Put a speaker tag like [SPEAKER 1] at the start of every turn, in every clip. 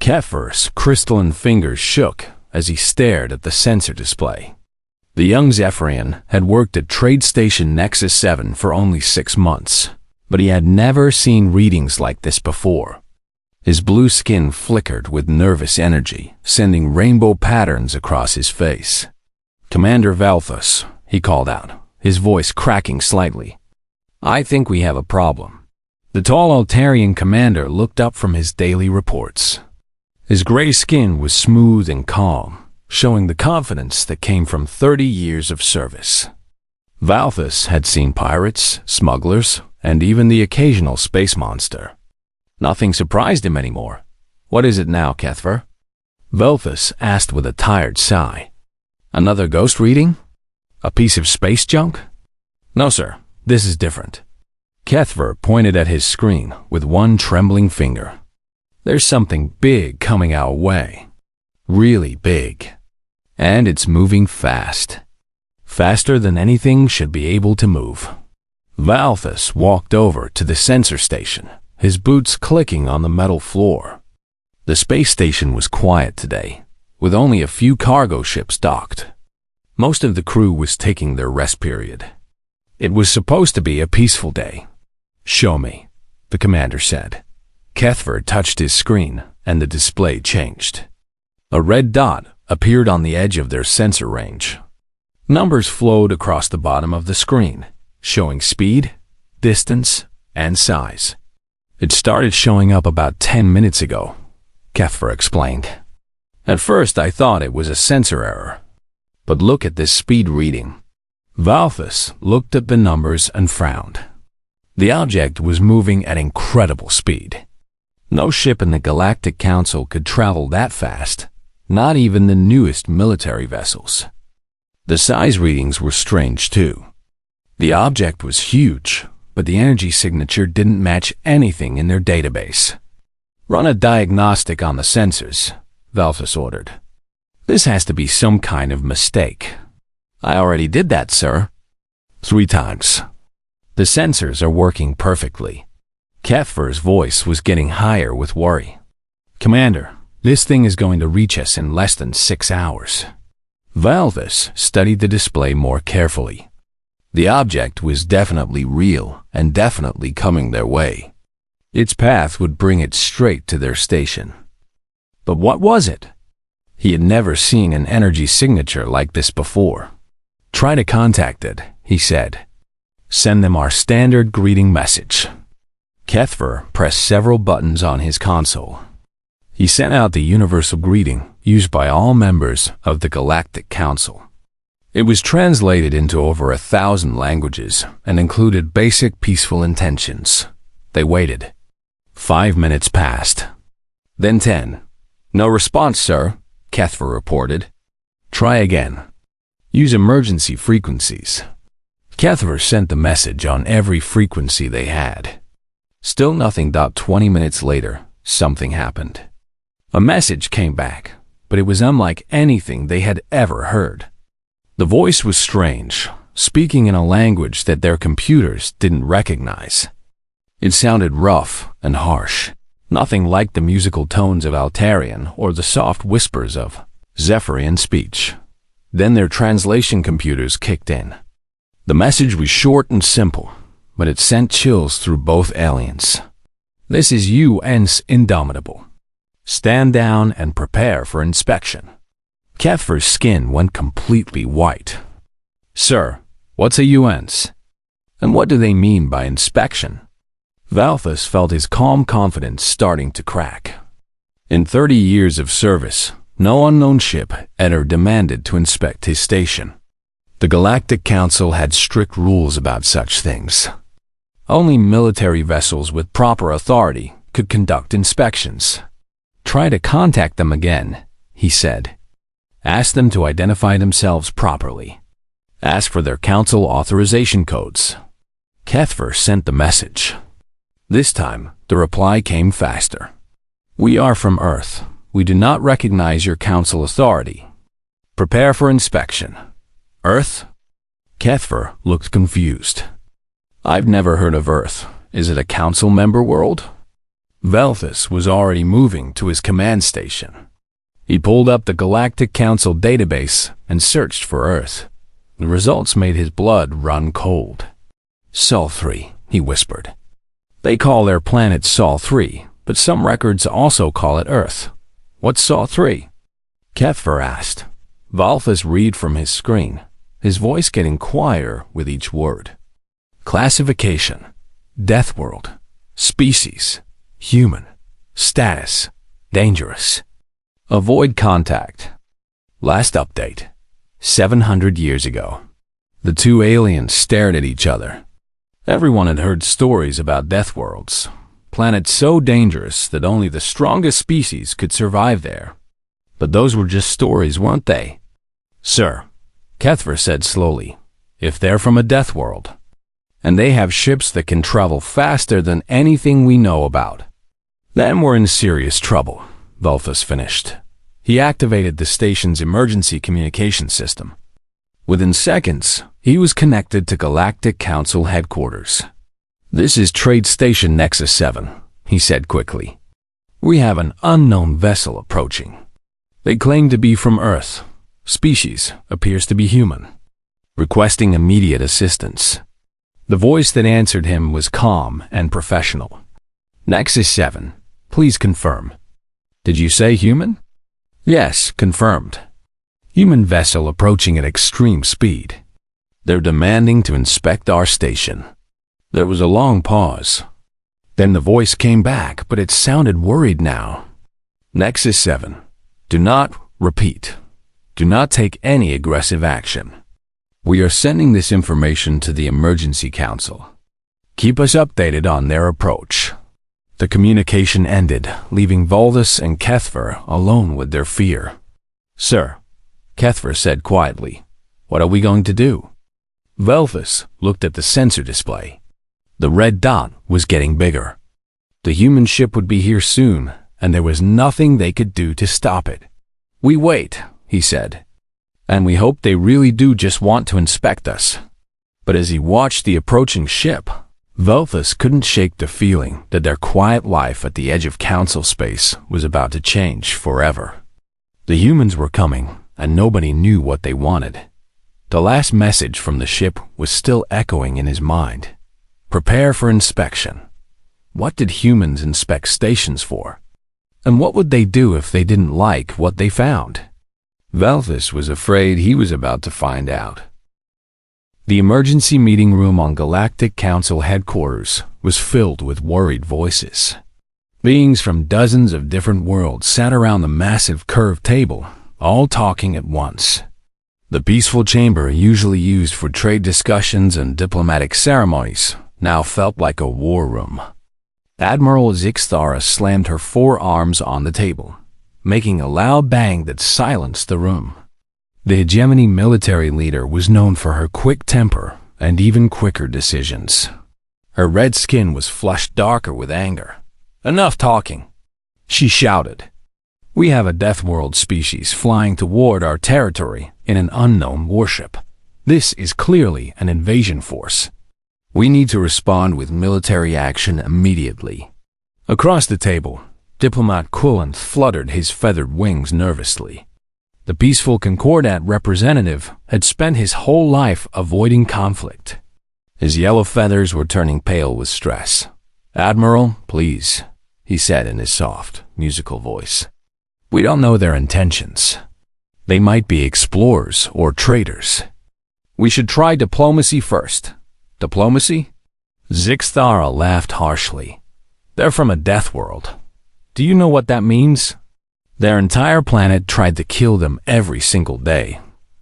[SPEAKER 1] Kefir's crystalline fingers shook as he stared at the sensor display. The young Zephyrian had worked at Trade Station Nexus 7 for only 6 months, but he had never seen readings like this before. His blue skin flickered with nervous energy, sending rainbow patterns across his face. "Commander Valthus," he called out, his voice cracking slightly. "I think we have a problem." The tall Altarian commander looked up from his daily reports. His gray skin was smooth and calm, showing the confidence that came from 30 years of service. Valthus had seen pirates, smugglers, and even the occasional space monster. Nothing surprised him anymore. "What is it now, Kethver?" Valthus asked with a tired sigh. "Another ghost reading? A piece of space junk?" "No, sir. This is different." Kethver pointed at his screen with one trembling finger. "There's something big coming our way. Really big. And it's moving fast. Faster than anything should be able to move." Valthus walked over to the sensor station, his boots clicking on the metal floor. The space station was quiet today, with only a few cargo ships docked. Most of the crew was taking their rest period. It was supposed to be a peaceful day. "Show me," the commander said. Kethver touched his screen, and the display changed. A red dot appeared on the edge of their sensor range. Numbers flowed across the bottom of the screen, showing speed, distance, and size. "It started showing up about 10 minutes ago," Kethver explained. "At first I thought it was a sensor error. But look at this speed reading." Valthus looked at the numbers and frowned. The object was moving at incredible speed. No ship in the Galactic Council could travel that fast, not even the newest military vessels. The size readings were strange too. The object was huge, but the energy signature didn't match anything in their database. "Run a diagnostic on the sensors," Valthus ordered. "This has to be some kind of mistake." "I already did that, sir." 3 times. "The sensors are working perfectly." Kethver's voice was getting higher with worry. "Commander, this thing is going to reach us in less than 6 hours." Valthus studied the display more carefully. The object was definitely real and definitely coming their way. Its path would bring it straight to their station. But what was it? He had never seen an energy signature like this before. "Try to contact it," he said. "Send them our standard greeting message." Kethver pressed several buttons on his console. He sent out the universal greeting used by all members of the Galactic Council. It was translated into over 1,000 languages and included basic peaceful intentions. They waited. 5 minutes passed. Then 10. "No response, sir," Kethver reported. "Try again. Use emergency frequencies." Kethver sent the message on every frequency they had. Still nothing. 20 minutes later, something happened. A message came back, but it was unlike anything they had ever heard. The voice was strange, speaking in a language that their computers didn't recognize. It sounded rough and harsh, nothing like the musical tones of Altarian or the soft whispers of Zephyrian speech. Then their translation computers kicked in. The message was short and simple, but it sent chills through both aliens. "This is UN's Indomitable. Stand down and prepare for inspection." Kethver's skin went completely white. "Sir, what's a UN's? And what do they mean by inspection?" Valthus felt his calm confidence starting to crack. In 30 years of service, no unknown ship ever demanded to inspect his station. The Galactic Council had strict rules about such things. Only military vessels with proper authority could conduct inspections. "Try to contact them again," he said. "Ask them to identify themselves properly. Ask for their council authorization codes." Kethver sent the message. This time, the reply came faster. "We are from Earth. We do not recognize your council authority. Prepare for inspection." "Earth?" Kethver looked confused. "I've never heard of Earth. Is it a council member world?" Velthus was already moving to his command station. He pulled up the Galactic Council database and searched for Earth. The results made his blood run cold. Sol 3, he whispered. They call their planet Sol 3, but some records also call it Earth. What's Sol 3? Keffer asked. Velthus read from his screen, his voice getting quieter with each word. Classification: Death World. Species: Human. Status: Dangerous. Avoid contact. Last update: 700 years ago. The two aliens stared at each other. Everyone had heard stories about death worlds, planets so dangerous that only the strongest species could survive there. But those were just stories, weren't they? Sir, Kethver said slowly, if they're from a death world, and they have ships that can travel faster than anything we know about, then we're in serious trouble, Velthus finished. He activated the station's emergency communication system. Within seconds, he was connected to Galactic Council headquarters. This is Trade Station Nexus 7, he said quickly. We have an unknown vessel approaching. They claim to be from Earth. Species appears to be human. Requesting immediate assistance. The voice that answered him was calm and professional. Nexus 7, please confirm. Did you say human? Yes, confirmed. Human vessel approaching at extreme speed. They're demanding to inspect our station. There was a long pause. Then the voice came back, but it sounded worried now. Nexus 7, do not take any aggressive action. We are sending this information to the Emergency Council. Keep us updated on their approach. The communication ended, leaving Velthus and Kethver alone with their fear. Sir, Kethver said quietly, what are we going to do? Velthus looked at the sensor display. The red dot was getting bigger. The human ship would be here soon, and there was nothing they could do to stop it. We wait, he said, and we hope they really do just want to inspect us. But as he watched the approaching ship, Velthus couldn't shake the feeling that their quiet life at the edge of council space was about to change forever. The humans were coming, and nobody knew what they wanted. The last message from the ship was still echoing in his mind. Prepare for inspection. What did humans inspect stations for? And what would they do if they didn't like what they found? Velthus was afraid he was about to find out. The emergency meeting room on Galactic Council headquarters was filled with worried voices. Beings from dozens of different worlds sat around the massive curved table, all talking at once. The peaceful chamber usually used for trade discussions and diplomatic ceremonies now felt like a war room. Admiral Zixthara slammed her forearms on the table, making a loud bang that silenced the room. The hegemony military leader was known for her quick temper and even quicker decisions. Her red skin was flushed darker with anger. Enough talking, she shouted. We have a Death World species flying toward our territory in an unknown warship. This is clearly an invasion force. We need to respond with military action immediately. Across the table, Diplomat Quillen fluttered his feathered wings nervously. The peaceful Concordat representative had spent his whole life avoiding conflict. His yellow feathers were turning pale with stress. Admiral, please, he said in his soft, musical voice. We don't know their intentions. They might be explorers or traitors. We should try diplomacy first. Diplomacy? Zixthara laughed harshly. They're from a death world. Do you know what that means? Their entire planet tried to kill them every single day,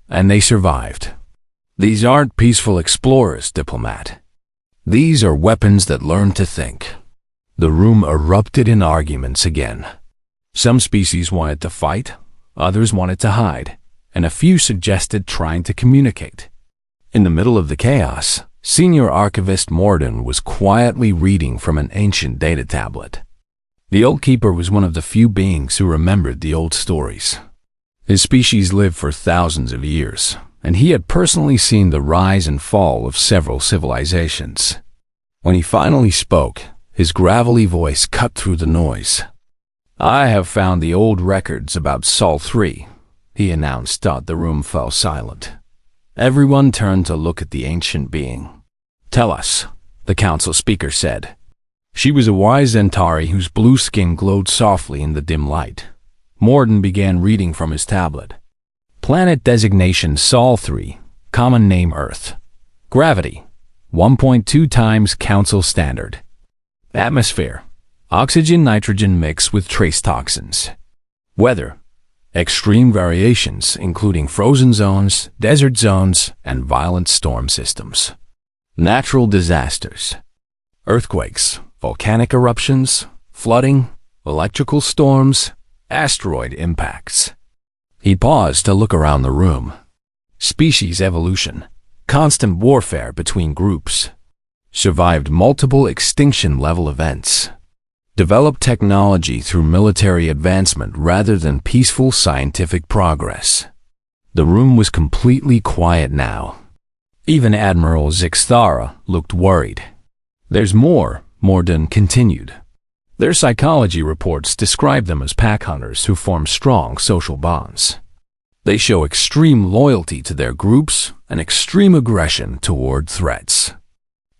[SPEAKER 1] and they survived. These aren't peaceful explorers, diplomat. These are weapons that learn to think. The room erupted in arguments again. Some species wanted to fight, others wanted to hide, and a few suggested trying to communicate. In the middle of the chaos, Senior Archivist Morden was quietly reading from an ancient data tablet. The Old Keeper was one of the few beings who remembered the old stories. His species lived for thousands of years, and he had personally seen the rise and fall of several civilizations. When he finally spoke, His gravelly voice cut through the noise. "I have found the old records about Sol 3, he announced. The room fell silent. Everyone turned to look at the ancient being. "Tell us," the council speaker said. She was a wise Centauri whose blue skin glowed softly in the dim light. Morden began reading from his tablet. Planet designation Sol 3, common name Earth. Gravity, 1.2 times Council standard. Atmosphere, oxygen-nitrogen mix with trace toxins. Weather, extreme variations including frozen zones, desert zones, and violent storm systems. Natural disasters, earthquakes, volcanic eruptions, flooding, electrical storms, asteroid impacts. He paused to look around the room. Species evolution, constant warfare between groups. Survived multiple extinction-level events. Developed technology through military advancement rather than peaceful scientific progress. The room was completely quiet now. Even Admiral Zixthara looked worried. "There's more," Morden continued. "Their psychology reports describe them as pack hunters who form strong social bonds. They show extreme loyalty to their groups and extreme aggression toward threats.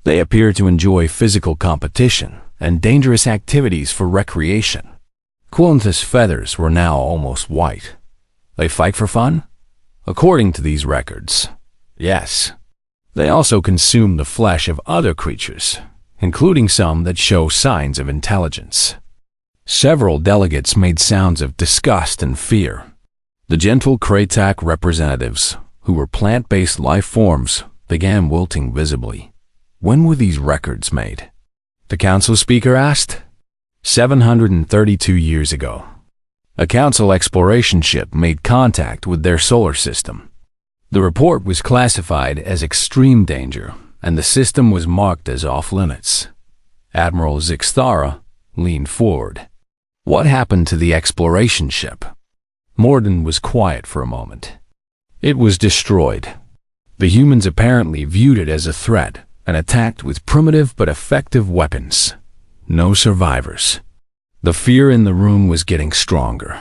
[SPEAKER 1] They appear to enjoy physical competition and dangerous activities for recreation." Quillanthus' feathers were now almost white. "They fight for fun?" "According to these records, yes. They also consume the flesh of other creatures, including some that show signs of intelligence." Several delegates made sounds of disgust and fear. The gentle Kratak representatives, who were plant-based life forms, began wilting visibly. "When were these records made?" the council speaker asked. 732 years ago. A council exploration ship made contact with their solar system. The report was classified as extreme danger, and the system was marked as off-limits. Admiral Zixthara leaned forward. "What happened to the exploration ship?" Morden was quiet for a moment. "It was destroyed. The humans apparently viewed it as a threat and attacked with primitive but effective weapons. No survivors." The fear in the room was getting stronger.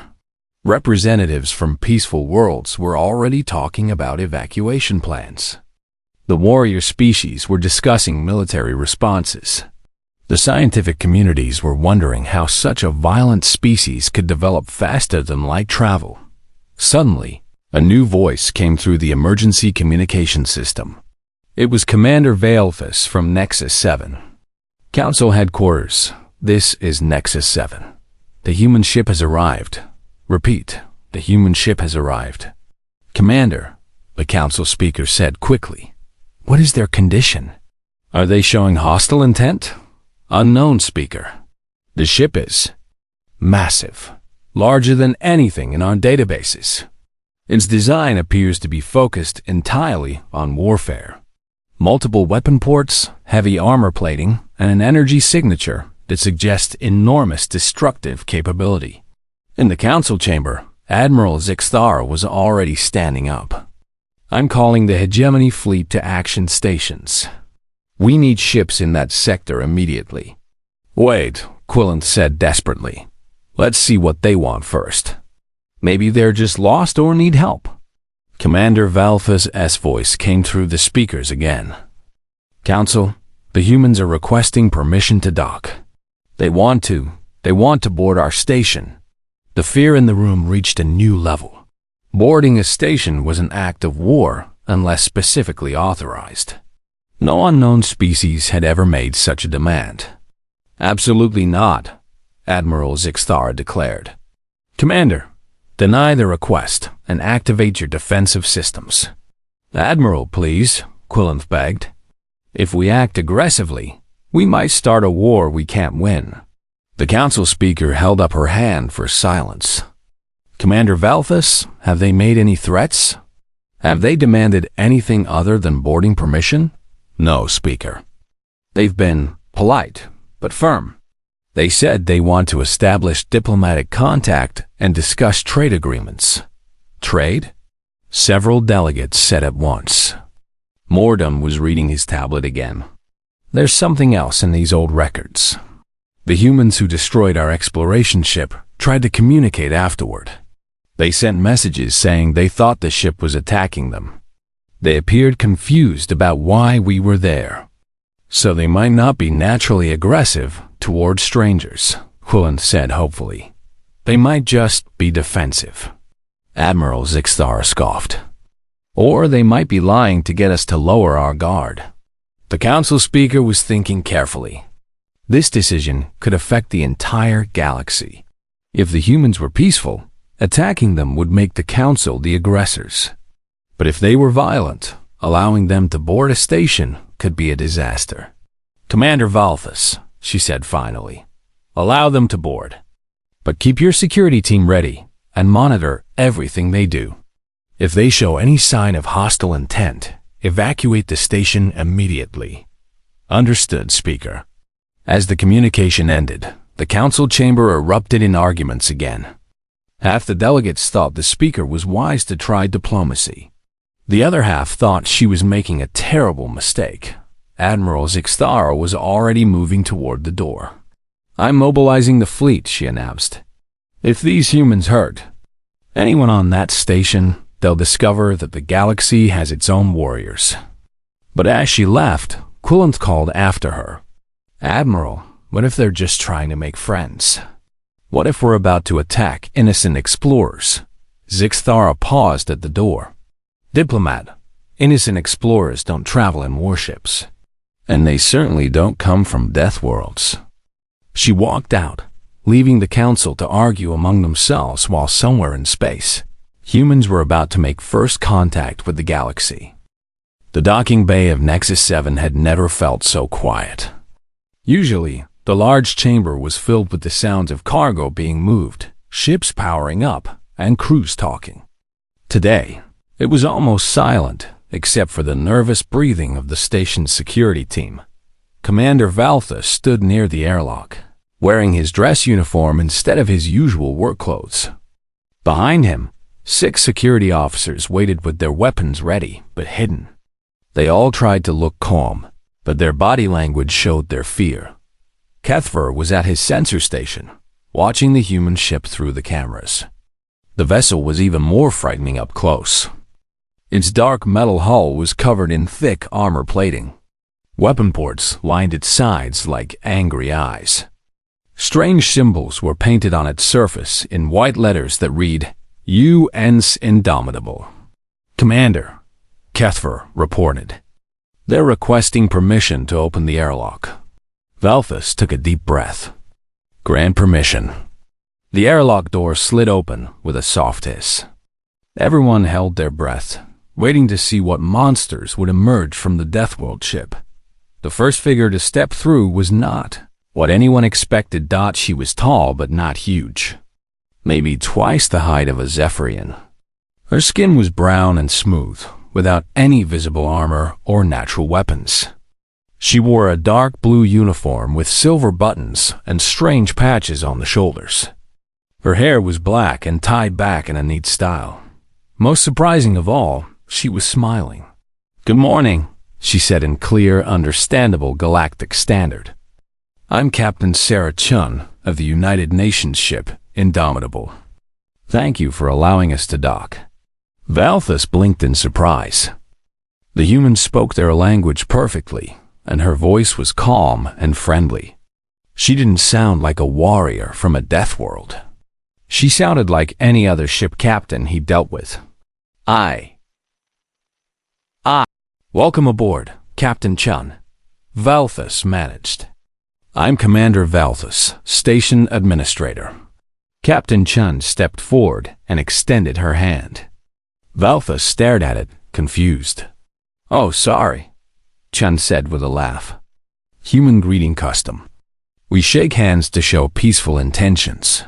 [SPEAKER 1] Representatives from peaceful worlds were already talking about evacuation plans. The warrior species were discussing military responses. The scientific communities were wondering how such a violent species could develop faster than light travel. Suddenly, a new voice came through the emergency communication system. It was Commander Valethus from Nexus 7. "Council headquarters, this is Nexus 7. The human ship has arrived. Repeat, the human ship has arrived." "Commander," the council speaker said quickly, "what is their condition? Are they showing hostile intent?" "Unknown, speaker. The ship is massive, larger than anything in our databases. Its design appears to be focused entirely on warfare. Multiple weapon ports, heavy armor plating, and an energy signature that suggests enormous destructive capability." In the council chamber, Admiral Zixthara was already standing up. "I'm calling the hegemony fleet to action stations. We need ships in that sector immediately." "Wait," Quillanth said desperately. "Let's see what they want first. Maybe they're just lost or need help." Commander Valethus' voice came through the speakers again. "Council, the humans are requesting permission to dock. They want to board our station." The fear in the room reached a new level. Boarding a station was an act of war unless specifically authorized. No unknown species had ever made such a demand. "Absolutely not," Admiral Zixthara declared. "Commander, deny the request and activate your defensive systems." "Admiral, please," Quillanth begged. "If we act aggressively, we might start a war we can't win." The council speaker held up her hand for silence. "Commander Valethus, have they made any threats? Have they demanded anything other than boarding permission?" "No, Speaker. They've been polite, but firm. They said they want to establish diplomatic contact and discuss trade agreements." "Trade?" Several delegates said at once. Morden was reading his tablet again. "There's something else in these old records. The humans who destroyed our exploration ship tried to communicate afterward. They sent messages saying they thought the ship was attacking them. They appeared confused about why we were there. So they might not be naturally aggressive toward strangers, Quillen said hopefully. They might just be defensive. Admiral Zixthar scoffed. Or they might be lying to get us to lower our guard. The council speaker was thinking carefully. This decision could affect the entire galaxy. If the humans were peaceful, attacking them would make the council the aggressors. But if they were violent, allowing them to board a station could be a disaster. Commander Valthus, she said finally, allow them to board. But keep your security team ready and monitor everything they do. If they show any sign of hostile intent, evacuate the station immediately. Understood, Speaker. As the communication ended, the council chamber erupted in arguments again. Half the delegates thought the speaker was wise to try diplomacy. The other half thought she was making a terrible mistake. Admiral Zixthar was already moving toward the door. I'm mobilizing the fleet, she announced. If these humans hurt anyone on that station, they'll discover that the galaxy has its own warriors. But as she left, Quillen called after her. Admiral, what if they're just trying to make friends? What if we're about to attack innocent explorers? Zixthara paused at the door. Diplomat, innocent explorers don't travel in warships. And they certainly don't come from death worlds. She walked out, leaving the council to argue among themselves while somewhere in space, humans were about to make first contact with the galaxy. The docking bay of Nexus 7 had never felt so quiet. Usually, the large chamber was filled with the sounds of cargo being moved, ships powering up, and crews talking. Today, it was almost silent, except for the nervous breathing of the station's security team. Commander Valthus stood near the airlock, wearing his dress uniform instead of his usual work clothes. Behind him, 6 security officers waited with their weapons ready but hidden. They all tried to look calm, but their body language showed their fear. Kethver was at his sensor station, watching the human ship through the cameras. The vessel was even more frightening up close. Its dark metal hull was covered in thick armor plating. Weapon ports lined its sides like angry eyes. Strange symbols were painted on its surface in white letters that read, U.N.'s Indomitable. Commander, Kethver reported. They're requesting permission to open the airlock. Valthus took a deep breath. Grant permission. The airlock door slid open with a soft hiss. Everyone held their breath, waiting to see what monsters would emerge from the Deathworld ship. The first figure to step through was not what anyone expected. She was tall but not huge. Maybe twice the height of a Zephyrian. Her skin was brown and smooth, without any visible armor or natural weapons. She wore a dark blue uniform with silver buttons and strange patches on the shoulders. Her hair was black and tied back in a neat style. Most surprising of all, she was smiling. Good morning, she said in clear, understandable Galactic Standard. I'm Captain Sarah Chun of the United Nations ship Indomitable. Thank you for allowing us to dock. Valthus blinked in surprise. The humans spoke their language perfectly, and her voice was calm and friendly. She didn't sound like a warrior from a death world. She sounded like any other ship captain he dealt with. Welcome aboard, Captain Chun. Valthus managed. I'm Commander Valthus, Station Administrator. Captain Chun stepped forward and extended her hand. Valthus stared at it, confused. Oh, sorry, Chun said with a laugh. Human greeting custom. We shake hands to show peaceful intentions.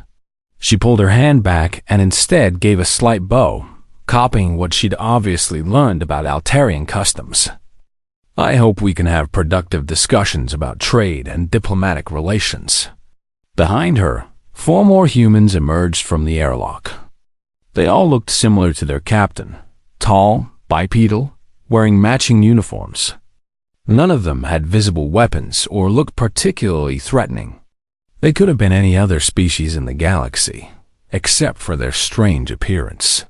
[SPEAKER 1] She pulled her hand back and instead gave a slight bow, copying what she'd obviously learned about Altarian customs. I hope we can have productive discussions about trade and diplomatic relations. Behind her, 4 more humans emerged from the airlock. They all looked similar to their captain, tall, bipedal, wearing matching uniforms. None of them had visible weapons or looked particularly threatening. They could have been any other species in the galaxy, except for their strange appearance.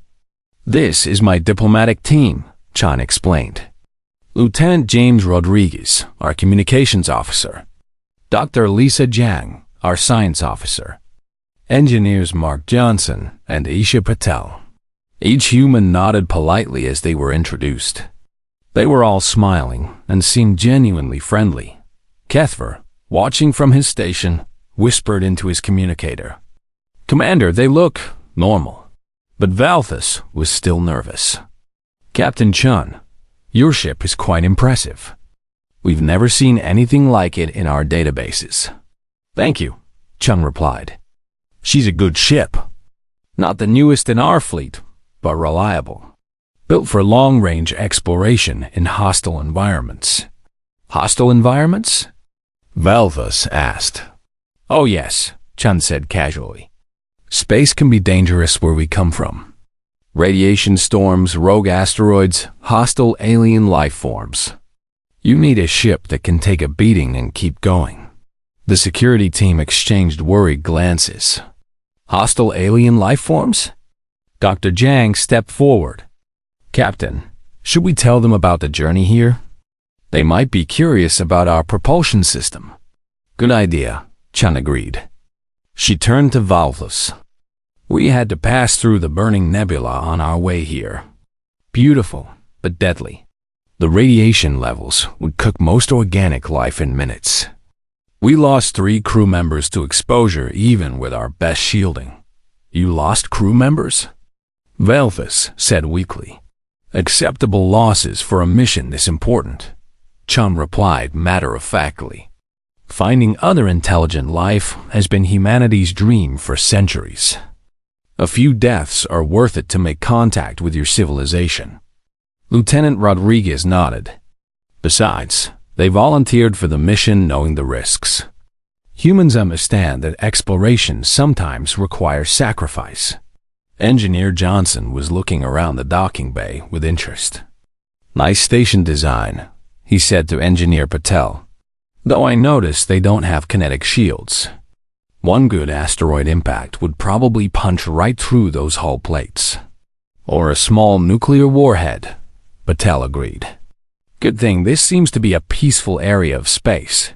[SPEAKER 1] "This is my diplomatic team," Chan explained. "Lieutenant James Rodriguez, our communications officer. Dr. Lisa Jiang, our science officer. Engineers Mark Johnson and Isha Patel." Each human nodded politely as they were introduced. They were all smiling and seemed genuinely friendly. Kethver, watching from his station, whispered into his communicator, "Commander, they look normal." But Valthus was still nervous. "Captain Chun, your ship is quite impressive. We've never seen anything like it in our databases." "Thank you," Chun replied. "She's a good ship. Not the newest in our fleet, but reliable. Built for long-range exploration in hostile environments." "Hostile environments?" Valthus asked. "Oh yes," Chun said casually. "Space can be dangerous where we come from. Radiation storms, rogue asteroids, hostile alien life forms. You need a ship that can take a beating and keep going." The security team exchanged worried glances. "Hostile alien life forms?" Dr. Jiang stepped forward. "Captain, should we tell them about the journey here? They might be curious about our propulsion system." "Good idea," Chun agreed. She turned to Valthus. "We had to pass through the burning nebula on our way here. Beautiful, but deadly. The radiation levels would cook most organic life in minutes. We lost 3 crew members to exposure even with our best shielding." "You lost crew members?" Valthus said weakly. "Acceptable losses for a mission this important," Chun replied matter-of-factly. "Finding other intelligent life has been humanity's dream for centuries. A few deaths are worth it to make contact with your civilization." Lieutenant Rodriguez nodded. "Besides, they volunteered for the mission knowing the risks. Humans understand that exploration sometimes requires sacrifice." Engineer Johnson was looking around the docking bay with interest. "Nice station design," he said to Engineer Patel. "Though I noticed they don't have kinetic shields. One good asteroid impact would probably punch right through those hull plates." "Or a small nuclear warhead," Patel agreed. "Good thing this seems to be a peaceful area of space."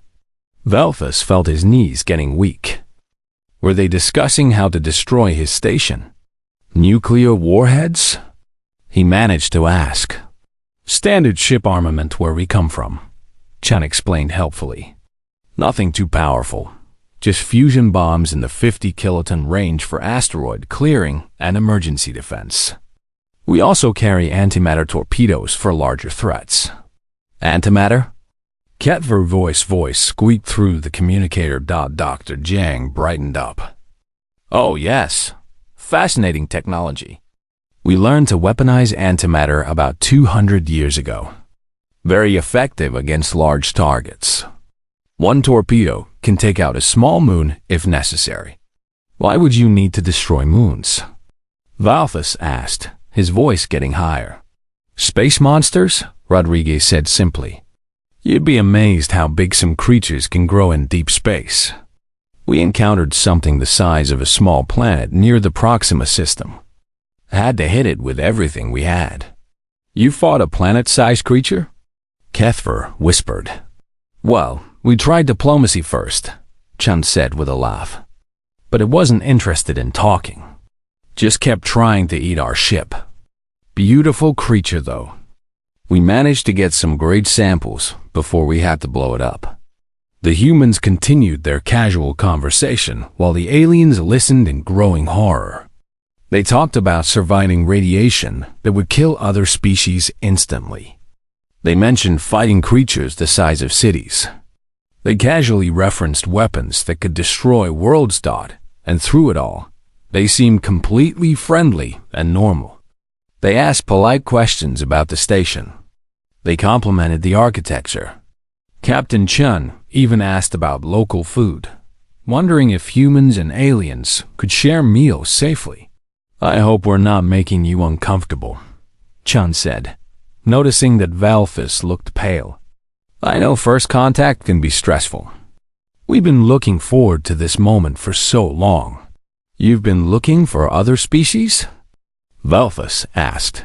[SPEAKER 1] Valthus felt his knees getting weak. Were they discussing how to destroy his station? "Nuclear warheads?" he managed to ask. "Standard ship armament where we come from," Chan explained helpfully. "Nothing too powerful. Just fusion bombs in the 50-kiloton range for asteroid clearing and emergency defense. We also carry antimatter torpedoes for larger threats." "Antimatter?" Ketver's voice squeaked through the communicator. Dr. Jiang brightened up. "Oh yes, fascinating technology. We learned to weaponize antimatter about 200 years ago. Very effective against large targets. One torpedo can take out a small moon if necessary." "Why would you need to destroy moons?" Valthus asked, his voice getting higher. "Space monsters?" Rodriguez said simply. "You'd be amazed how big some creatures can grow in deep space. We encountered something the size of a small planet near the Proxima system. Had to hit it with everything we had." "You fought a planet-sized creature?" Kethver whispered. "Well, we tried diplomacy first," Chun said with a laugh. "But it wasn't interested in talking. Just kept trying to eat our ship. Beautiful creature, though. We managed to get some great samples before we had to blow it up." The humans continued their casual conversation while the aliens listened in growing horror. They talked about surviving radiation that would kill other species instantly. They mentioned fighting creatures the size of cities. They casually referenced weapons that could destroy worlds. And through it all, they seemed completely friendly and normal. They asked polite questions about the station. They complimented the architecture. Captain Chun even asked about local food, wondering if humans and aliens could share meals safely. "I hope we're not making you uncomfortable," Chun said, noticing that Valthus looked pale. "I know first contact can be stressful." We've been looking forward to this moment for so long. You've been looking for other species? Valthus asked.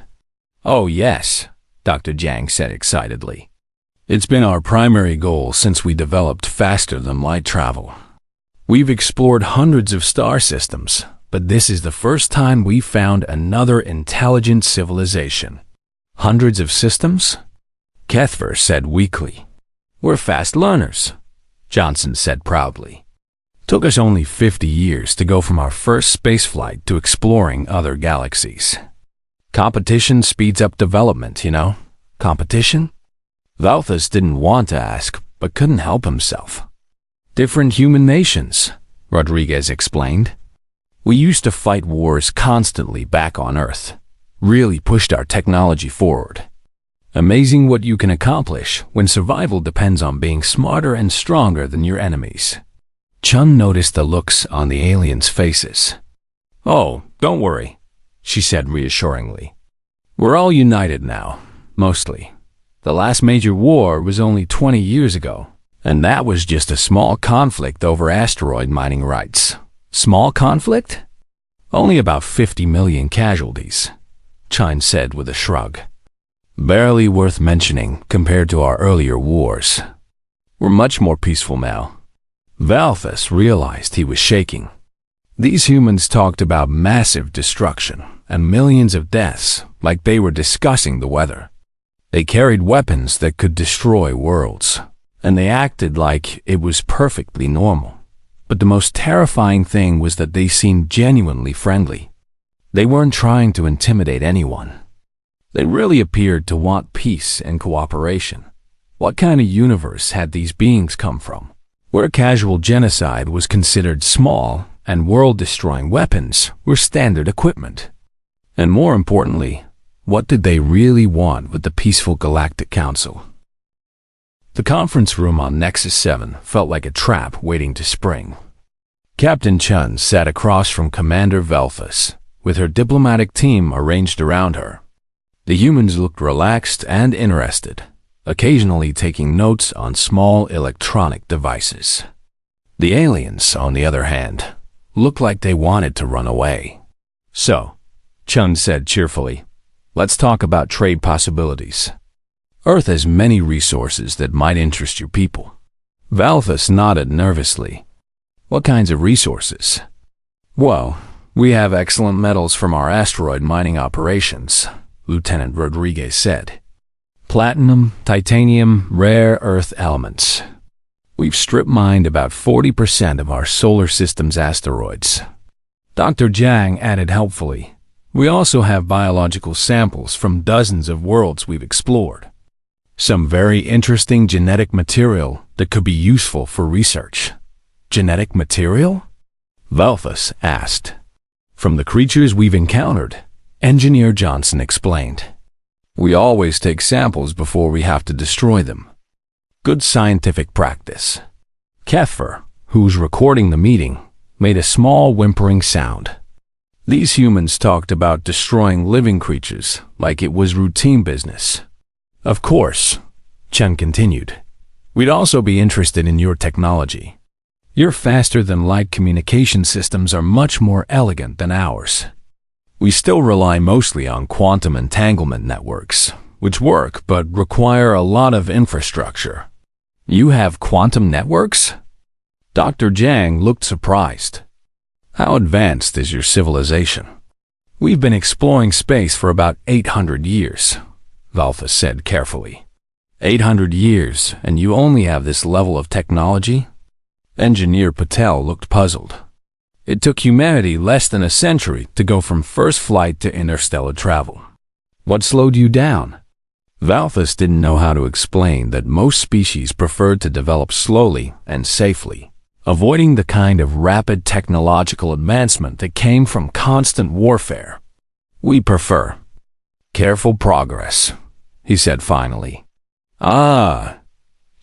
[SPEAKER 1] Oh yes, Dr. Jiang said excitedly. It's been our primary goal since we developed faster-than-light travel. We've explored hundreds of star systems, but this is the first time we've found another intelligent civilization. Hundreds of systems? Kethver said weakly. We're fast learners, Johnson said proudly. Took us only 50 years to go from our first spaceflight to exploring other galaxies. Competition speeds up development, you know? Competition? Valthus didn't want to ask, but couldn't help himself. Different human nations, Rodriguez explained. We used to fight wars constantly back on Earth. Really pushed our technology forward. Amazing what you can accomplish when survival depends on being smarter and stronger than your enemies. Chun noticed the looks on the aliens' faces. Oh, don't worry, she said reassuringly. We're all united now, mostly. The last major war was only 20 years ago, and that was just a small conflict over asteroid mining rights. Small conflict? Only about 50 million casualties, Chun said with a shrug. Barely worth mentioning compared to our earlier wars. We're much more peaceful now. Valthus realized he was shaking. These humans talked about massive destruction and millions of deaths like they were discussing the weather. They carried weapons that could destroy worlds, and they acted like it was perfectly normal. But the most terrifying thing was that they seemed genuinely friendly. They weren't trying to intimidate anyone. They really appeared to want peace and cooperation. What kind of universe had these beings come from, where casual genocide was considered small and world-destroying weapons were standard equipment? And more importantly, what did they really want with the peaceful Galactic Council? The conference room on Nexus 7 felt like a trap waiting to spring. Captain Chun sat across from Commander Valthus, with her diplomatic team arranged around her. The humans looked relaxed and interested, occasionally taking notes on small electronic devices. The aliens, on the other hand, looked like they wanted to run away. So, Chun said cheerfully, let's talk about trade possibilities. Earth has many resources that might interest your people. Valthus nodded nervously. What kinds of resources? Well, we have excellent metals from our asteroid mining operations, Lieutenant Rodriguez said. Platinum, titanium, rare earth elements. We've strip mined about 40% of our solar system's asteroids. Dr. Jiang added helpfully. We also have biological samples from dozens of worlds we've explored. Some very interesting genetic material that could be useful for research. Genetic material? Valthus asked. From the creatures we've encountered, Engineer Johnson explained. We always take samples before we have to destroy them. Good scientific practice. Kethver, who's recording the meeting, made a small whimpering sound. These humans talked about destroying living creatures like it was routine business. Of course, Chen continued, we'd also be interested in your technology. Your faster-than-light communication systems are much more elegant than ours. We still rely mostly on quantum entanglement networks, which work but require a lot of infrastructure. You have quantum networks? Dr. Jiang looked surprised. How advanced is your civilization? We've been exploring space for about 800 years, Valthus said carefully. 800 years, and you only have this level of technology? Engineer Patel looked puzzled. It took humanity less than a century to go from first flight to interstellar travel. What slowed you down? Valthus didn't know how to explain that most species preferred to develop slowly and safely, avoiding the kind of rapid technological advancement that came from constant warfare. We prefer careful progress, he said finally. Ah,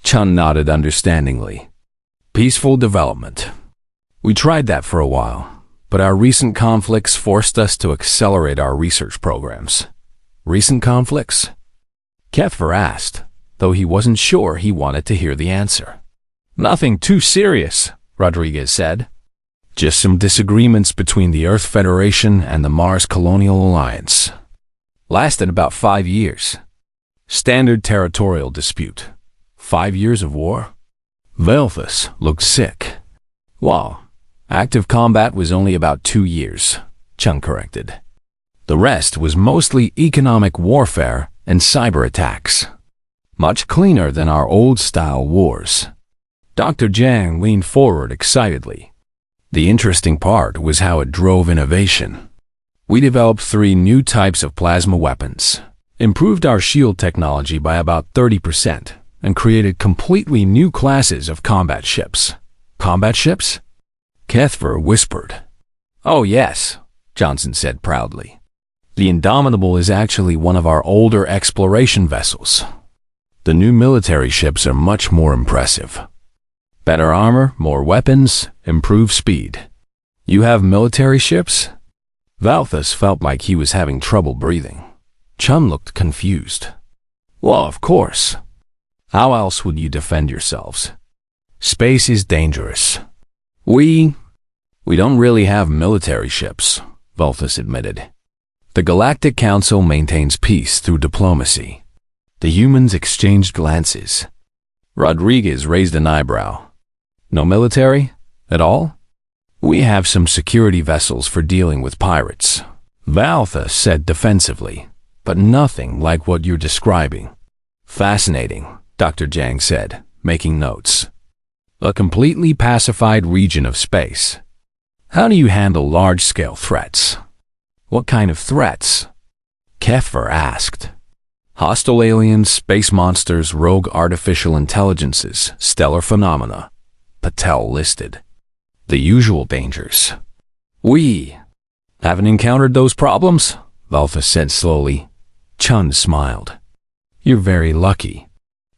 [SPEAKER 1] Chun nodded understandingly. Peaceful development. We tried that for a while, but our recent conflicts forced us to accelerate our research programs. Recent conflicts? Kethver asked, though he wasn't sure he wanted to hear the answer. Nothing too serious, Rodriguez said. Just some disagreements between the Earth Federation and the Mars Colonial Alliance. Lasted about 5 years. Standard territorial dispute. 5 years of war? Velthus looked sick. Wow. Active combat was only about 2 years, Chung corrected. The rest was mostly economic warfare and cyber attacks. Much cleaner than our old-style wars. Dr. Jiang leaned forward excitedly. The interesting part was how it drove innovation. We developed 3 new types of plasma weapons, improved our shield technology by about 30%, and created completely new classes of combat ships. Combat ships? Kethver whispered. Oh yes, Johnson said proudly. The Indomitable is actually one of our older exploration vessels. The new military ships are much more impressive. Better armor, more weapons, improved speed. You have military ships? Valthus felt like he was having trouble breathing. Chun looked confused. Well, of course. How else would you defend yourselves? Space is dangerous. We don't really have military ships, Valthus admitted. The Galactic Council maintains peace through diplomacy. The humans exchanged glances. Rodriguez raised an eyebrow. No military? At all? We have some security vessels for dealing with pirates, Valthus said defensively, but nothing like what you're describing. Fascinating, Dr. Jiang said, making notes. A completely pacified region of space. How do you handle large-scale threats? What kind of threats? Keffer asked. Hostile aliens, space monsters, rogue artificial intelligences, stellar phenomena. Patel listed. The usual dangers. We haven't encountered those problems, Valthus said slowly. Chun smiled. You're very lucky.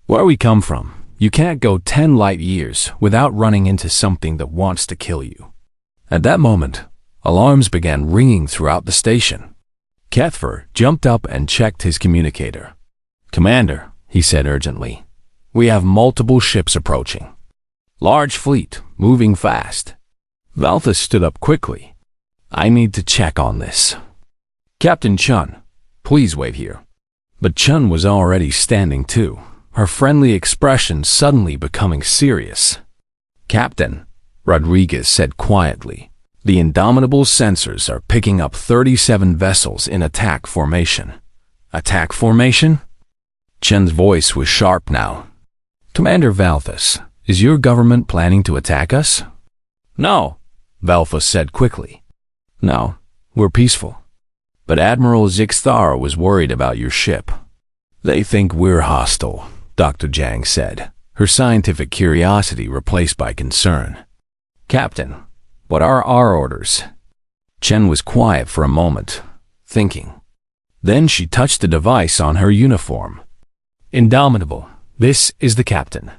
[SPEAKER 1] Where we come from, you can't go 10 light years without running into something that wants to kill you. At that moment, alarms began ringing throughout the station. Kethfer jumped up and checked his communicator. Commander, he said urgently, we have multiple ships approaching. Large fleet, moving fast. Valthus stood up quickly. I need to check on this. Captain Chun, please wait here. But Chun was already standing too, her friendly expression suddenly becoming serious. Captain, Rodriguez said quietly, the Indomitable sensors are picking up 37 vessels in attack formation. Attack formation? Chun's voice was sharp now. Commander Valthus, is your government planning to attack us? No, Valthus said quickly. No, we're peaceful. But Admiral Zixthar was worried about your ship. They think we're hostile, Dr. Jiang said, her scientific curiosity replaced by concern. Captain, what are our orders? Chen was quiet for a moment, thinking. Then she touched the device on her uniform. Indomitable, this is the captain.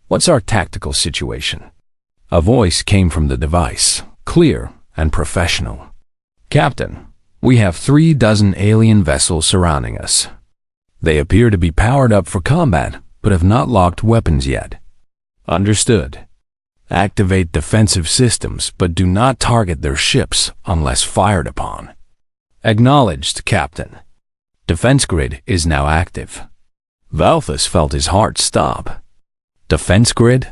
[SPEAKER 1] What's our tactical situation? A voice came from the device, clear and professional. Captain, we have 36 alien vessels surrounding us. They appear to be powered up for combat, but have not locked weapons yet. Understood. Activate defensive systems, but do not target their ships unless fired upon. Acknowledged, Captain. Defense grid is now active. Valthus felt his heart stop. Defense grid?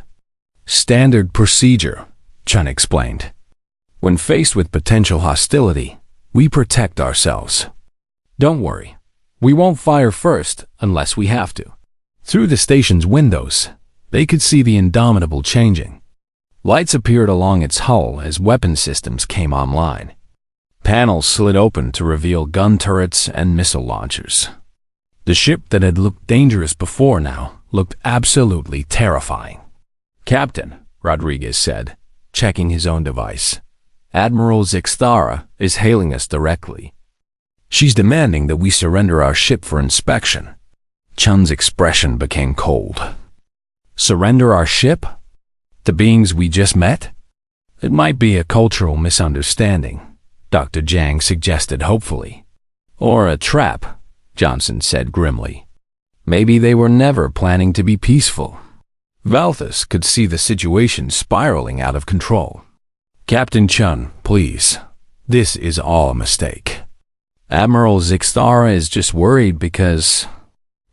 [SPEAKER 1] Standard procedure, Chun explained. When faced with potential hostility, we protect ourselves. Don't worry, we won't fire first unless we have to. Through the station's windows, they could see the Indomitable changing. Lights appeared along its hull as weapon systems came online. Panels slid open to reveal gun turrets and missile launchers. The ship that had looked dangerous before now looked absolutely terrifying. Captain, Rodriguez said, checking his own device. Admiral Zixthara is hailing us directly. She's demanding that we surrender our ship for inspection. Chun's expression became cold. Surrender our ship? The beings we just met? It might be a cultural misunderstanding, Dr. Jiang suggested hopefully. Or a trap, Johnson said grimly. Maybe they were never planning to be peaceful. Valthus could see the situation spiraling out of control. Captain Chun, please. This is all a mistake. Admiral Zixthara is just worried because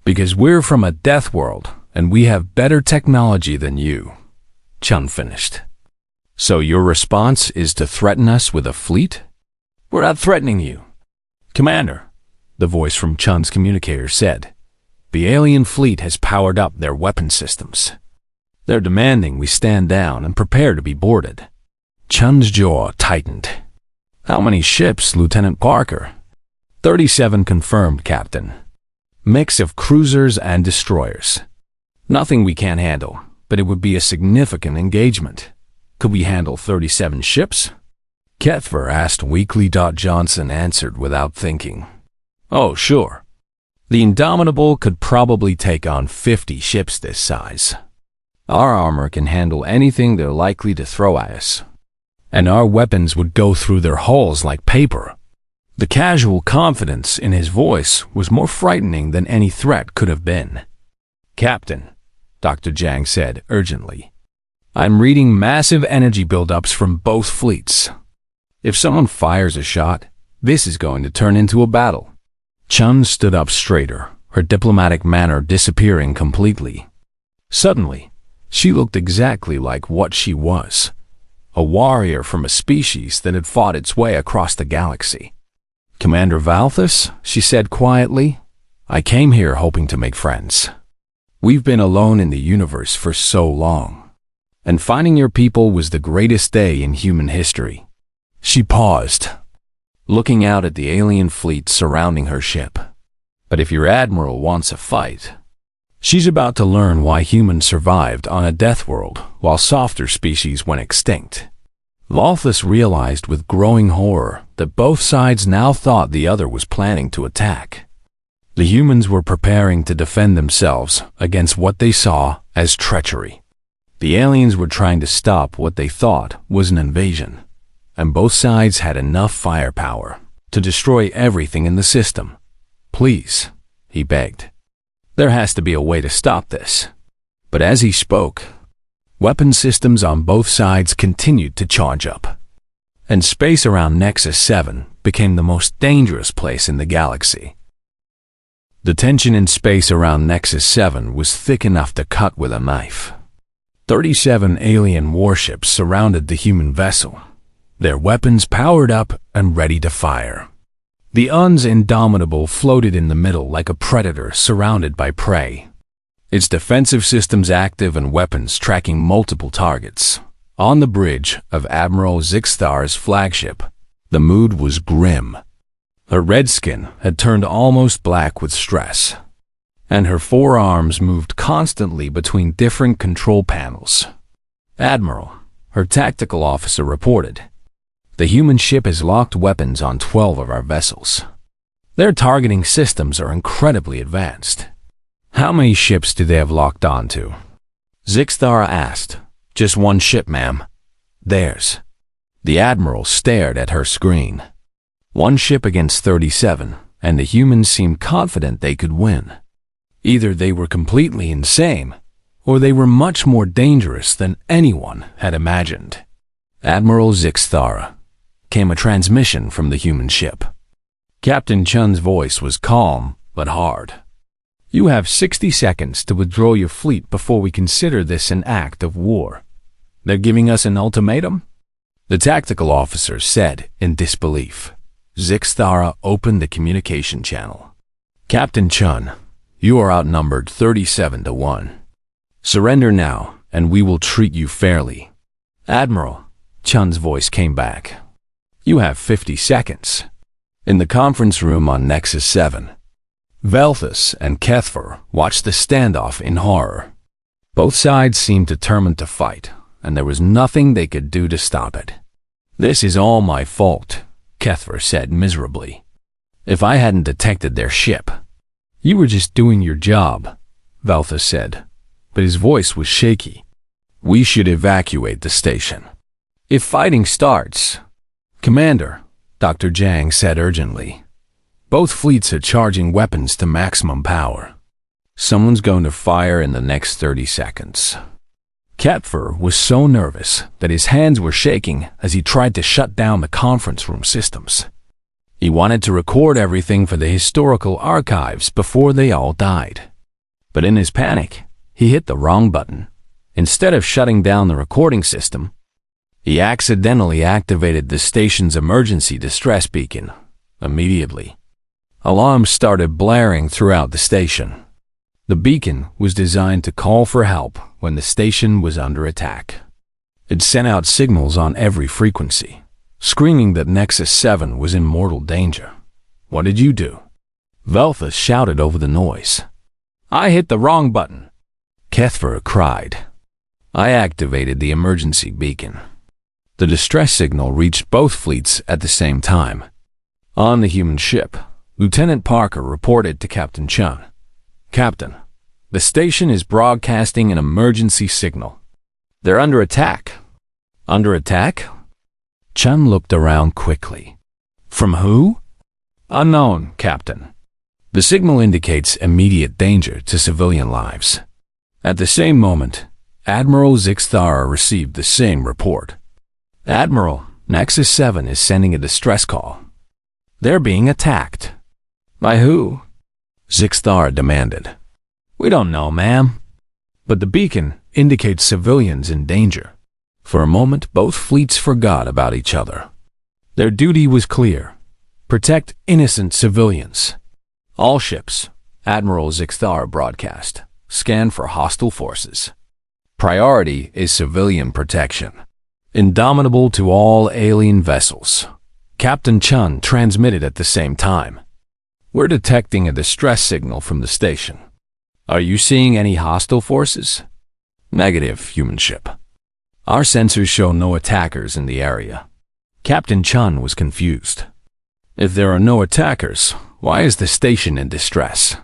[SPEAKER 1] we're from a death world and we have better technology than you, Chun finished. So your response is to threaten us with a fleet? We're not threatening you. Commander, the voice from Chun's communicator said, the alien fleet has powered up their weapon systems. They're demanding we stand down and prepare to be boarded. Chun's jaw tightened. How many ships, Lieutenant Parker? 37 confirmed, Captain. Mix of cruisers and destroyers. Nothing we can't handle, but it would be a significant engagement. Could we handle 37 ships? Kethver asked weakly. Johnson answered without thinking. Oh, sure. The Indomitable could probably take on 50 ships this size. Our armor can handle anything they're likely to throw at us. And our weapons would go through their hulls like paper. The casual confidence in his voice was more frightening than any threat could have been. Captain, Dr. Jiang said urgently, I'm reading massive energy buildups from both fleets. If someone fires a shot, this is going to turn into a battle. Chun stood up straighter, her diplomatic manner disappearing completely. Suddenly, she looked exactly like what she was, a warrior from a species that had fought its way across the galaxy. Commander Valthus, she said quietly, I came here hoping to make friends. We've been alone in the universe for so long, and finding your people was the greatest day in human history. She paused, looking out at the alien fleet surrounding her ship. But if your admiral wants a fight, she's about to learn why humans survived on a death world while softer species went extinct. Valthus realized with growing horror that both sides now thought the other was planning to attack. The humans were preparing to defend themselves against what they saw as treachery. The aliens were trying to stop what they thought was an invasion, and both sides had enough firepower to destroy everything in the system. Please, he begged. There has to be a way to stop this. But as he spoke, weapon systems on both sides continued to charge up, and space around Nexus 7 became the most dangerous place in the galaxy. The tension in space around Nexus 7 was thick enough to cut with a knife. 37 alien warships surrounded the human vessel, their weapons powered up and ready to fire. The UN's Indomitable floated in the middle like a predator surrounded by prey, its defensive systems active and weapons tracking multiple targets. On the bridge of Admiral Zixthar's flagship, the mood was grim. Her red skin had turned almost black with stress, and her forearms moved constantly between different control panels. Admiral, her tactical officer reported, the human ship has locked weapons on 12 of our vessels. Their targeting systems are incredibly advanced. How many ships do they have locked onto? Zixthara asked. Just one ship, ma'am. Theirs. The Admiral stared at her screen. One ship against 37, and the humans seemed confident they could win. Either they were completely insane, or they were much more dangerous than anyone had imagined. Admiral Zixthara, came a transmission from the human ship. Captain Chun's voice was calm but hard. You have 60 seconds to withdraw your fleet before we consider this an act of war. They're giving us an ultimatum? The tactical officer said in disbelief. Zixthara opened the communication channel. Captain Chun, you are outnumbered 37-1. Surrender now, and we will treat you fairly. Admiral, Chun's voice came back. You have 50 seconds. In the conference room on Nexus 7, Valthus and Kethver watched the standoff in horror. Both sides seemed determined to fight, and there was nothing they could do to stop it. This is all my fault, Kethver said miserably. If I hadn't detected their ship. You were just doing your job, Valthus said, but his voice was shaky. We should evacuate the station. If fighting starts, Commander, Dr. Jiang said urgently. Both fleets are charging weapons to maximum power. Someone's going to fire in the next 30 seconds. Ketfer was so nervous that his hands were shaking as he tried to shut down the conference room systems. He wanted to record everything for the historical archives before they all died. But in his panic, he hit the wrong button. Instead of shutting down the recording system, he accidentally activated the station's emergency distress beacon. Immediately, alarms started blaring throughout the station. The beacon was designed to call for help when the station was under attack. It sent out signals on every frequency, screaming that Nexus 7 was in mortal danger. What did you do? Velthus shouted over the noise. I hit the wrong button, Ketfer cried. I activated the emergency beacon. The distress signal reached both fleets at the same time. On the human ship, Lieutenant Parker reported to Captain Chun. Captain, the station is broadcasting an emergency signal. They're under attack. Under attack? Chun looked around quickly. From who? Unknown, Captain. The signal indicates immediate danger to civilian lives. At the same moment, Admiral Zixthara received the same report. Admiral, Nexus 7 is sending a distress call. They're being attacked. By who? Zixthara demanded. We don't know, ma'am. But the beacon indicates civilians in danger. For a moment, both fleets forgot about each other. Their duty was clear. Protect innocent civilians. All ships, Admiral Zixthara broadcast, scan for hostile forces. Priority is civilian protection. Indomitable to all alien vessels. Captain Chun transmitted at the same time. We're detecting a distress signal from the station. Are you seeing any hostile forces? Negative, human ship. Our sensors show no attackers in the area. Captain Chun was confused. If there are no attackers, why is the station in distress?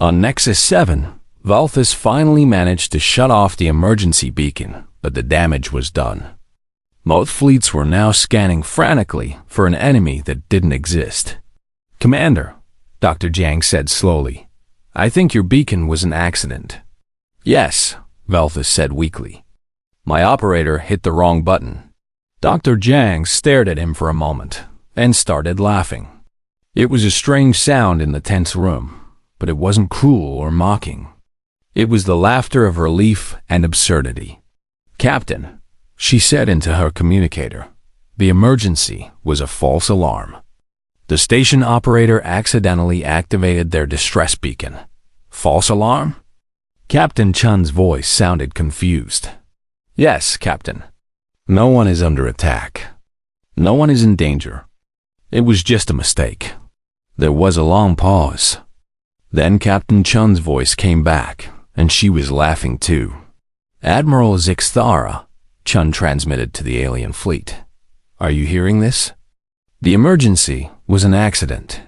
[SPEAKER 1] On Nexus 7, Valthus finally managed to shut off the emergency beacon, but the damage was done. Both fleets were now scanning frantically for an enemy that didn't exist. Commander, Dr. Jiang said slowly, I think your beacon was an accident. Yes, Valthus said weakly. My operator hit the wrong button. Dr. Jiang stared at him for a moment and started laughing. It was a strange sound in the tense room, but it wasn't cruel or mocking. It was the laughter of relief and absurdity. Captain, she said into her communicator, the emergency was a false alarm. The station operator accidentally activated their distress beacon. False alarm? Captain Chun's voice sounded confused. Yes, Captain. No one is under attack. No one is in danger. It was just a mistake. There was a long pause. Then Captain Chun's voice came back, and she was laughing too. Admiral Zixthara, Chun transmitted to the alien fleet. Are you hearing this? The emergency was an accident.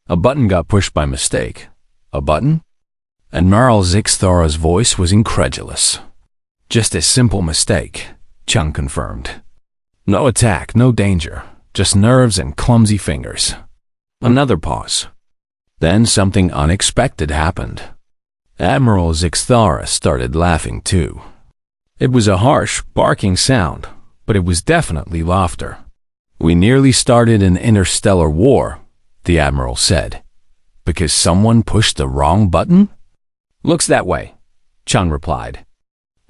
[SPEAKER 1] A button got pushed by mistake. A button? Admiral Zixthara's voice was incredulous. Just a simple mistake, Chun confirmed. No attack, no danger, just nerves and clumsy fingers. Another pause. Then something unexpected happened. Admiral Zixthara started laughing too. It was a harsh, barking sound, but it was definitely laughter. We nearly started an interstellar war, the Admiral said. Because someone pushed the wrong button? Looks that way, Chun replied.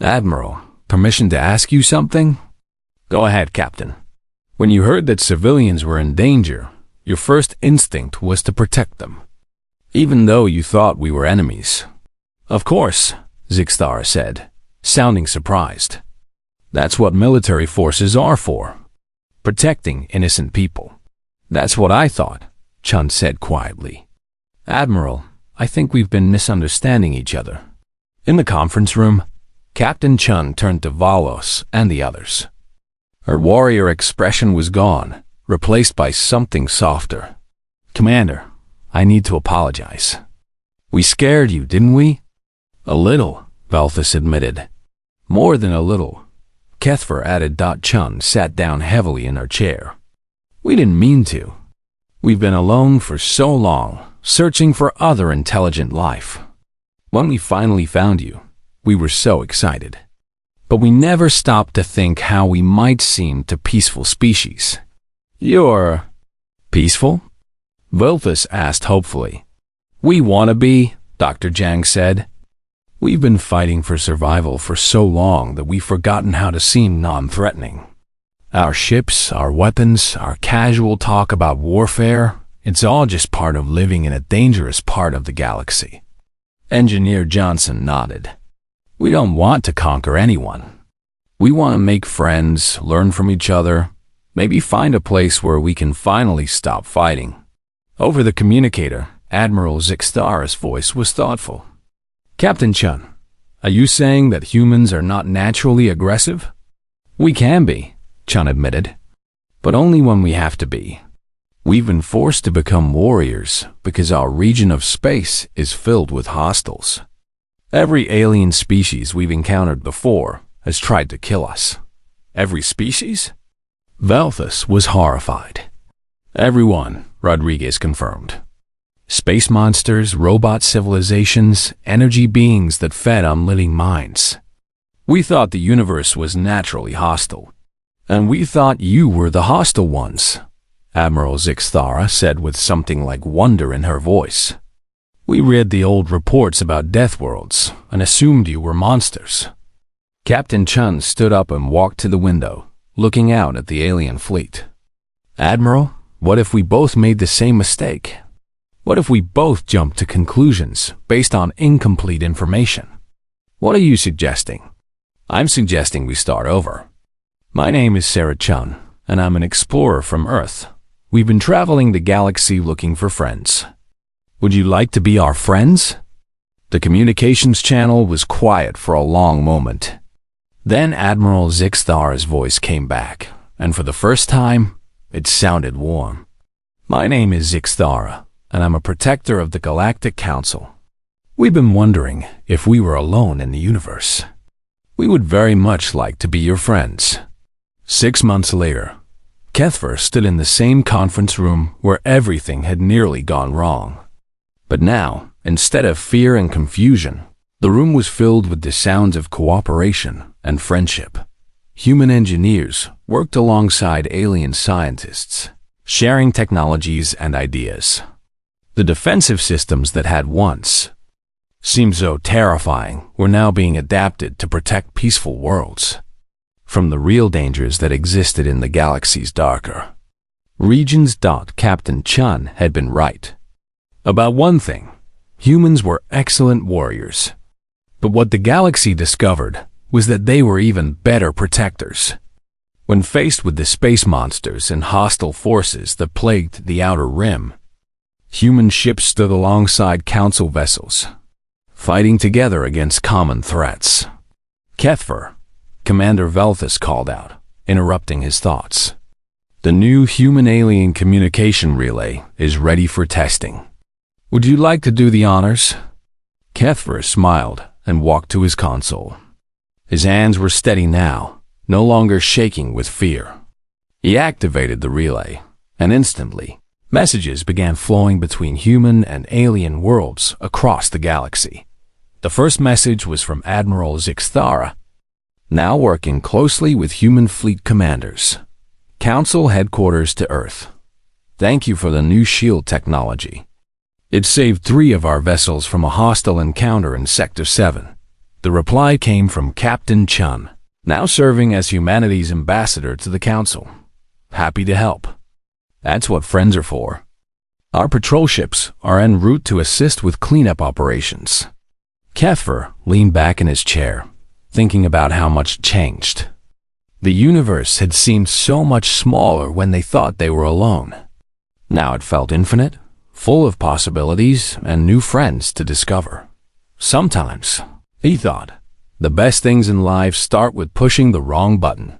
[SPEAKER 1] Admiral, permission to ask you something? Go ahead, Captain. When you heard that civilians were in danger, your first instinct was to protect them, even though you thought we were enemies. Of course, Zixthara said, sounding surprised. That's what military forces are for. Protecting innocent people. That's what I thought, Chun said quietly. Admiral, I think we've been misunderstanding each other. In the conference room, Captain Chun turned to Valos and the others. Her warrior expression was gone, replaced by something softer. Commander, I need to apologize. We scared you, didn't we? A little, Valthus admitted. More than a little. Kethfer added. Chun sat down heavily in her chair. We didn't mean to. We've been alone for so long, searching for other intelligent life. When we finally found you, we were so excited. but we never stopped to think how we might seem to peaceful species. You're peaceful? Vilthus asked hopefully. We want to be, Dr. Jang said. We've been fighting for survival for so long that we've forgotten how to seem non-threatening. Our ships, our weapons, our casual talk about warfare, it's all just part of living in a dangerous part of the galaxy. Engineer Johnson nodded. We don't want to conquer anyone. We want to make friends, learn from each other, maybe find a place where we can finally stop fighting. Over the communicator, Admiral Zixtara's voice was thoughtful. Captain Chun, are you saying that humans are not naturally aggressive? We can be, Chun admitted, but only when we have to be. We've been forced to become warriors because our region of space is filled with hostiles. Every alien species we've encountered before has tried to kill us. Every species? Velthus was horrified. Everyone, Rodriguez confirmed. Space monsters, robot civilizations, energy beings that fed on living minds. We thought the universe was naturally hostile. And we thought you were the hostile ones, Admiral Zixtara said with something like wonder in her voice. We read the old reports about death worlds and assumed you were monsters. Captain Chun stood up and walked to the window, looking out at the alien fleet. Admiral, what if we both made the same mistake? What if we both jumped to conclusions based on incomplete information? What are you suggesting? I'm suggesting we start over. My name is Sarah Chun, and I'm an explorer from Earth. We've been traveling the galaxy looking for friends. Would you like to be our friends? The communications channel was quiet for a long moment. Then Admiral Zixtara's voice came back, and for the first time, it sounded warm. My name is Zixtara, and I'm a protector of the Galactic Council. We've been wondering if we were alone in the universe. We would very much like to be your friends. 6 months later, Kethver stood in the same conference room where everything had nearly gone wrong. But now, instead of fear and confusion, the room was filled with the sounds of cooperation and friendship. Human engineers worked alongside alien scientists, sharing technologies and ideas. The defensive systems that had once seemed so terrifying were now being adapted to protect peaceful worlds from the real dangers that existed in the galaxy's darker regions. Captain Chun had been right about one thing. Humans were excellent warriors. But what the galaxy discovered was that they were even better protectors. When faced with the space monsters and hostile forces that plagued the Outer Rim, human ships stood alongside Council vessels, fighting together against common threats. Kethver, Commander Velthus called out, interrupting his thoughts. The new human-alien communication relay is ready for testing. Would you like to do the honors? Kethver smiled and walked to his console. His hands were steady now, no longer shaking with fear. He activated the relay, and instantly, messages began flowing between human and alien worlds across the galaxy. The first message was from Admiral Zixtara, now working closely with human fleet commanders. Council headquarters to Earth. Thank you for the new shield technology. It saved 3 of our vessels from a hostile encounter in Sector 7. The reply came from Captain Chun, now serving as humanity's ambassador to the Council. Happy to help. That's what friends are for. Our patrol ships are en route to assist with cleanup operations. Kethver leaned back in his chair, thinking about how much changed. The universe had seemed so much smaller when they thought they were alone. Now it felt infinite, full of possibilities and new friends to discover. Sometimes, he thought, the best things in life start with pushing the wrong button.